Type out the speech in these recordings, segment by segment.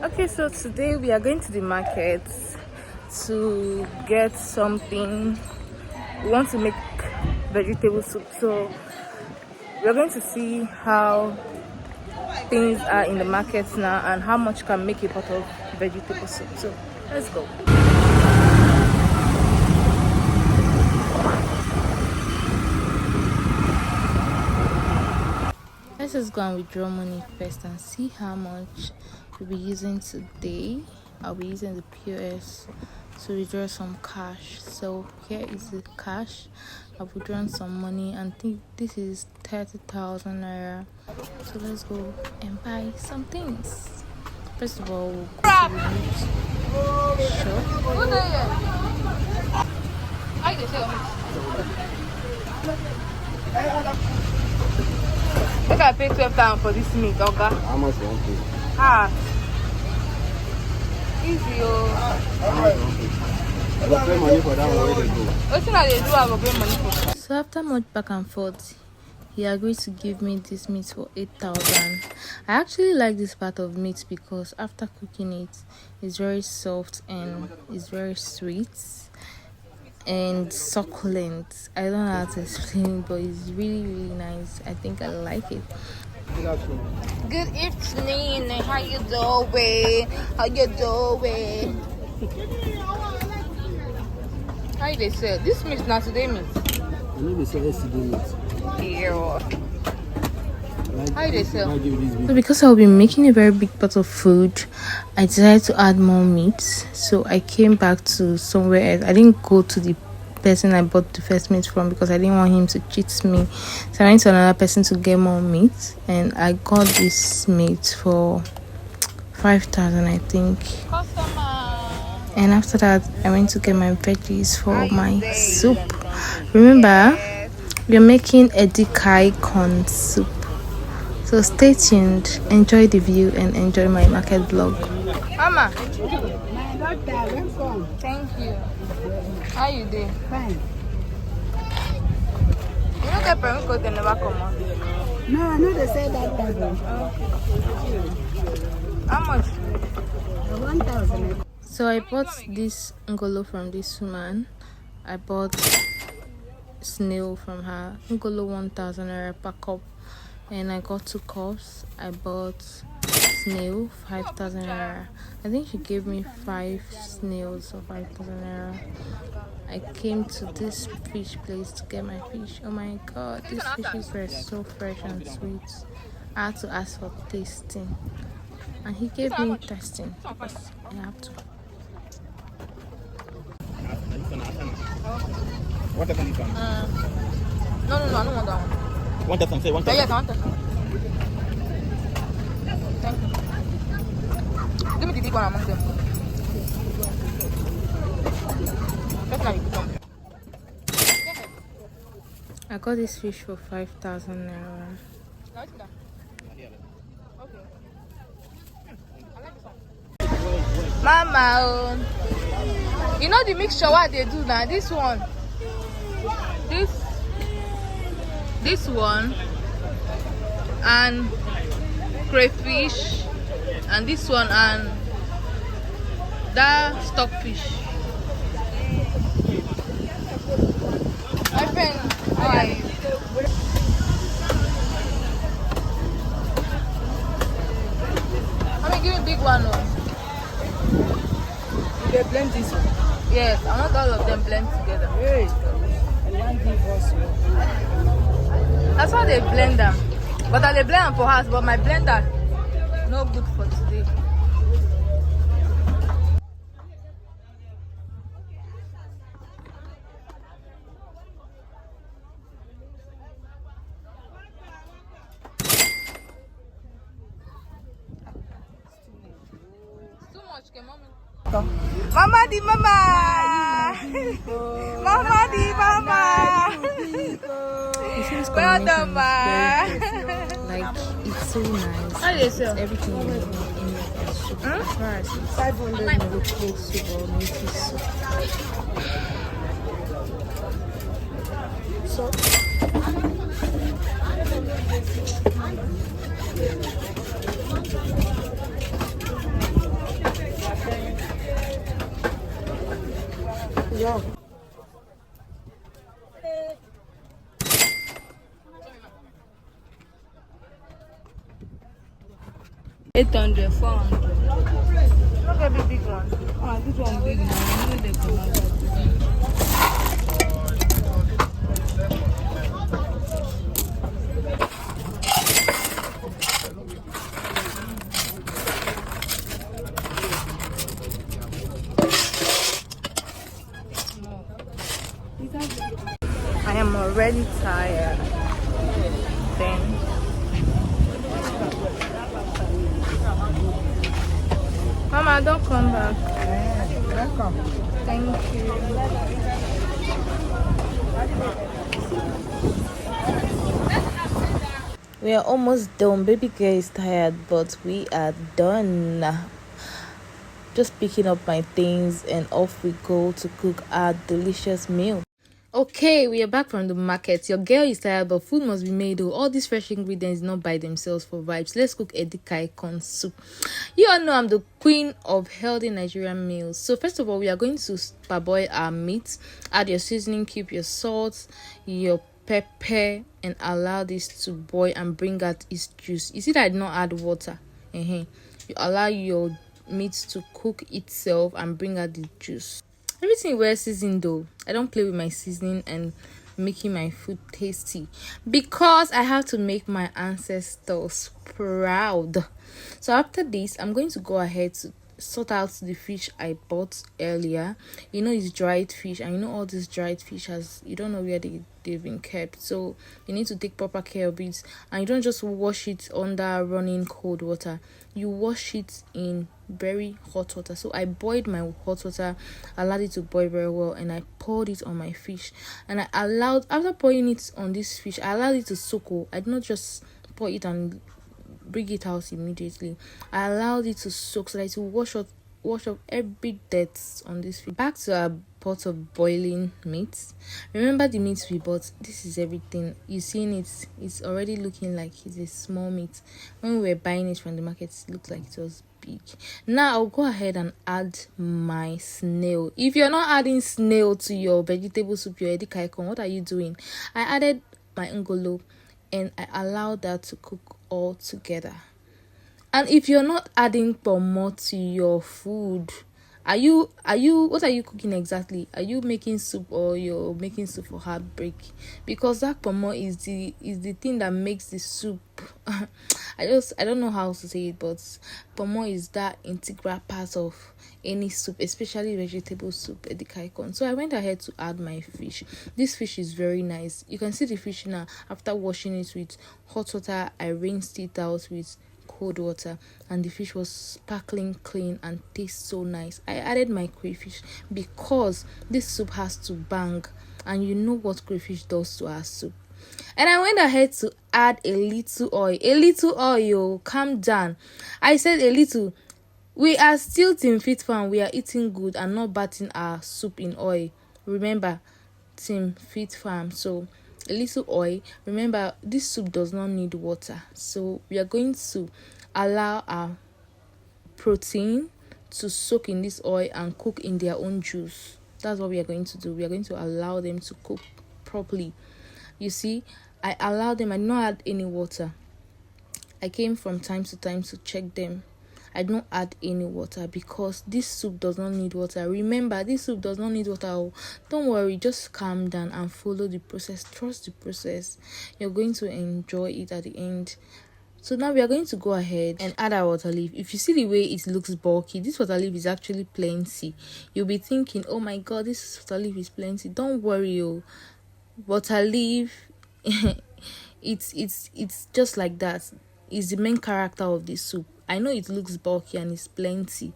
Okay, so today we are going to the market to get something. We want to make vegetable soup, so we're going to see how things are in the market now and how much can make a pot of vegetable soup. So let's go. Let's just go and withdraw money first and see how much we'll be using today. I'll be using the POS to withdraw some cash. So here is the cash. I've withdrawn some money and think this is 30,000 naira. So let's go and buy some things. First of all, we'll go to the meat shop. Look, I paid 12,000 for this meat, Oga. How much you want to pay? Easy, I will pay money for that one. Where they go? What thing I do, I will pay money for. So after much back and forth, he agreed to give me this meat for 8,000. I actually like this part of meat because after cooking it, it's very soft and it's very sweet and succulent. I don't know how to explain it, but it's really nice. I think I like it. Good evening. How you doing? How you doing? How they say this meat not today meat? I know they sell yesterday meat. Yeah. How they sell? So because I'll be making a very big pot of food, I decided to add more meat. So I came back to somewhere else. I didn't go to the person I bought the first meat from because I didn't want him to cheat me. So I went to another person to get more meat, and I got this meat for 5,000, I think. And after that, I went to get my veggies for my soup. Remember, we're making Edikaikong soup. So stay tuned, enjoy the view, and enjoy my market vlog. Mama, thank you. How you doing? Fine. You don't get permit because they never come out. No, I know they say that level. How much? 1,000. So I bought this ngolo from this woman. I bought snail from her. Ngolo 1,000 naira per cup. And I got 2 cups. I bought snail 5,000 naira. I think she gave me 5 snails for 5,000 naira. I came to this fish place to get my fish. Oh my god, these fishes were so fresh and sweet. I had to ask for tasting, and he gave me tasting because I have to. What happened to you? No, I don't want that one. One thousand, say 1,000. Yes, I want that one. Thank you. Give me the big one among them. I got this fish for 5,000 naira. Mama, you know the mixture what they do now? This one, this one, and crayfish, and this one, and that stockfish. My friend, how are you? Let me give you a big one. They blend this one. Yes, I want all of them blend together. Hey, and one give us one. That's how they blend them. But I blend them for us, but my blender no good for today. Mama di mama. Mama di mama. Well done, ma. Like, it's so nice. How do you sell? Everything in the soup. As far as it's 500 local soup or native soup. So, $800, $400. Look at the big one. Oh, this one big now. I know they come out. I am already tired. Then Mama, don't come back. Welcome. Thank you. We are almost done. Baby girl is tired, but we are done. Just picking up my things and off we go to cook our delicious meal. Okay, we are back from the market. Your girl is tired, but food must be made. Oh, all these fresh ingredients not by themselves for vibes. Let's cook Edikaikong soup. You all know I'm the queen of healthy Nigerian meals. So first of all, we are going to parboil our meat. Add your seasoning, keep your salt, your pepper, and allow this to boil and bring out its juice. You see that I did not add water. You allow your meat to cook itself and bring out the juice. Everything well seasoned though. I don't play with my seasoning and making my food tasty because I have to make my ancestors proud. So after this, I'm going to go ahead to sort out the fish I bought earlier. You know, it's dried fish, and you know all these dried fish has, you don't know where they've been kept, so you need to take proper care of it. And you don't just wash it under running cold water, you wash it in very hot water. So I boiled my hot water, allowed it to boil very well, and I poured it on my fish. And I allowed, after pouring it on this fish, I allowed it to soak. I did not just pour it and bring it out immediately. I allowed it to soak so that it will wash off every dirt on this fish. Back to our pot of boiling meat. Remember the meat we bought. This is everything. You seen it, it's already looking like it's a small meat. When we were buying it from the market, it looked like it was big. Now I'll go ahead and add my snail. If you're not adding snail to your vegetable soup, your edikaikong, what are you doing? I added my ngolo and I allowed that to cook all together. And if you're not adding pomo to your food, what are you cooking exactly? Are you making soup or you're making soup for heartbreak? Because that pomo is the thing that makes the soup I don't know how to say it, but pomo is that integral part of any soup, especially vegetable soup, edikaikong. So I went ahead to add my fish. This fish is very nice. You can see the fish now. After washing it with hot water, I rinsed it out with cold water, and the fish was sparkling clean and tastes so nice. I added my crayfish because this soup has to bang, and you know what crayfish does to our soup. And I went ahead to add a little oil. Calm down, I said a little. We are still Team Fit Farm. We are eating good and not bathing our soup in oil. Remember, Team Fit Farm. So a little oil. Remember, this soup does not need water, so we are going to allow our protein to soak in this oil and cook in their own juice. That's what we are going to do. We are going to allow them to cook properly. You see, I allowed them. I did not add any water. I came from time to time to check them. I don't add any water because this soup does not need water. Remember, this soup does not need water. Oh, don't worry, just calm down and follow the process. Trust the process. You're going to enjoy it at the end. So now we are going to go ahead and add our water leaf. If you see the way it looks bulky, this water leaf is actually plenty. You'll be thinking, oh my god, this water leaf is plenty. Don't worry, oh, water leaf it's just like that. It's the main character of this soup. I know it looks bulky and it's plenty,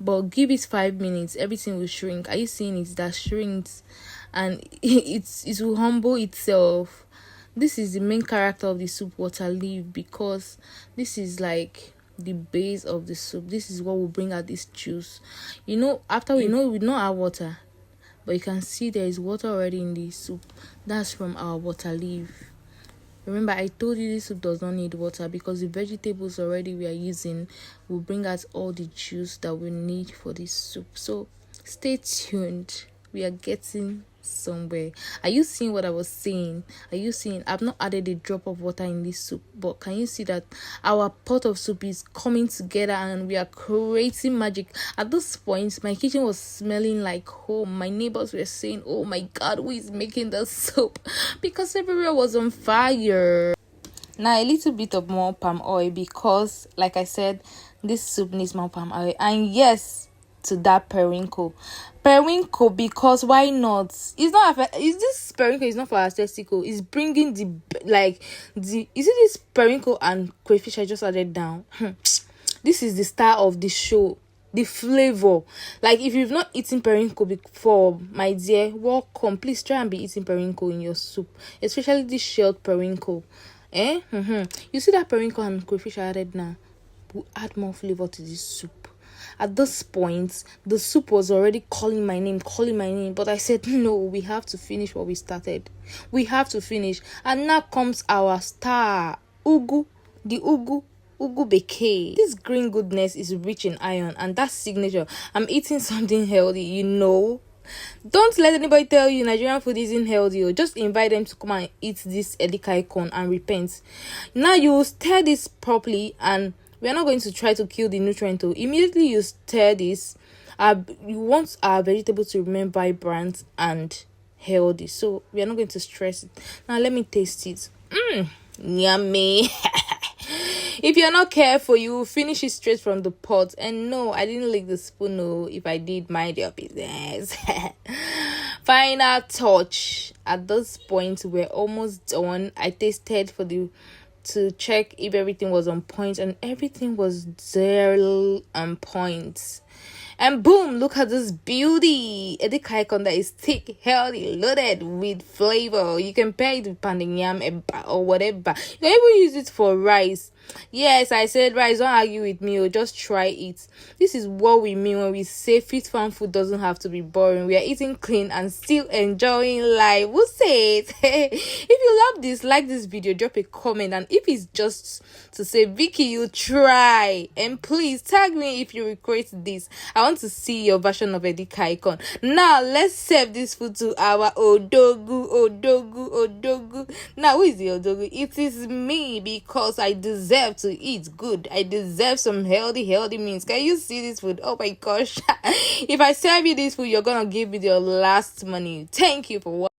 but give it 5 minutes, everything will shrink. Are you seeing it? That shrinks, and it will humble itself. This is the main character of the soup, water leaf, because this is like the base of the soup. This is what will bring out this juice. You know, after we don't add water, but you can see there is water already in the soup. That's from our water leaf. Remember, I told you this soup does not need water because the vegetables already we are using will bring out all the juice that we need for this soup. So stay tuned. we are getting somewhere. Are you seeing what I was saying? Are you seeing? I've not added a drop of water in this soup, but can you see that our pot of soup is coming together and we are creating magic? At this point, my kitchen was smelling like home. My neighbors were saying, oh my god, who is making the soup? Because everywhere was on fire. Now a little bit of more palm oil, because like I said, this soup needs more palm oil. And yes, to that periwinkle, because why not? It's not is this periwinkle is not for aesthetical. It's bringing the is it this periwinkle and crayfish I just added down? This is the star of the show, the flavor. Like, if you've not eaten periwinkle before, my dear, welcome. Please try and be eating periwinkle in your soup, especially this shelled periwinkle. You see that periwinkle and crayfish I added now will add more flavor to this soup. At this point, the soup was already calling my name, but I said, no, we have to finish what we started. We have to finish. And now comes our star, ugu, the ugu bekee. This green goodness is rich in iron, and that's signature. I'm eating something healthy, you know. Don't let anybody tell you Nigerian food isn't healthy. Or just invite them to come and eat this Edikaikong and repent. Now you stir this properly, and we are not going to try to kill the nutrient. Immediately you stir this, you want our vegetable to remain vibrant and healthy. So we are not going to stress it. Now let me taste it. Yummy. If you're not careful, you will finish it straight from the pot. And no, I didn't lick the spoon. No, if I did, mind your business. Final touch. At this point, we're almost done. I tasted to check if everything was on point, and everything was there on point. And boom, look at this beauty. Edikaikong that is thick, healthy, loaded with flavor. You can pair it with pounding yam or whatever. You can even use it for rice. Yes, I said rice. Don't argue with me, or just try it. This is what we mean when we say fit farm food doesn't have to be boring. We are eating clean and still enjoying life. Who said? If you love this, like this video, drop a comment. And if it's just to say, Vicky, you try, and please tag me if you regret this. I want to see your version of Edikaikong. Now let's serve this food to our odogu. Now who is the odogu? It is me, because I deserve to eat good. I deserve some healthy meals. Can you see this food? Oh my gosh. If I serve you this food, you're gonna give me your last money. Thank you for watching.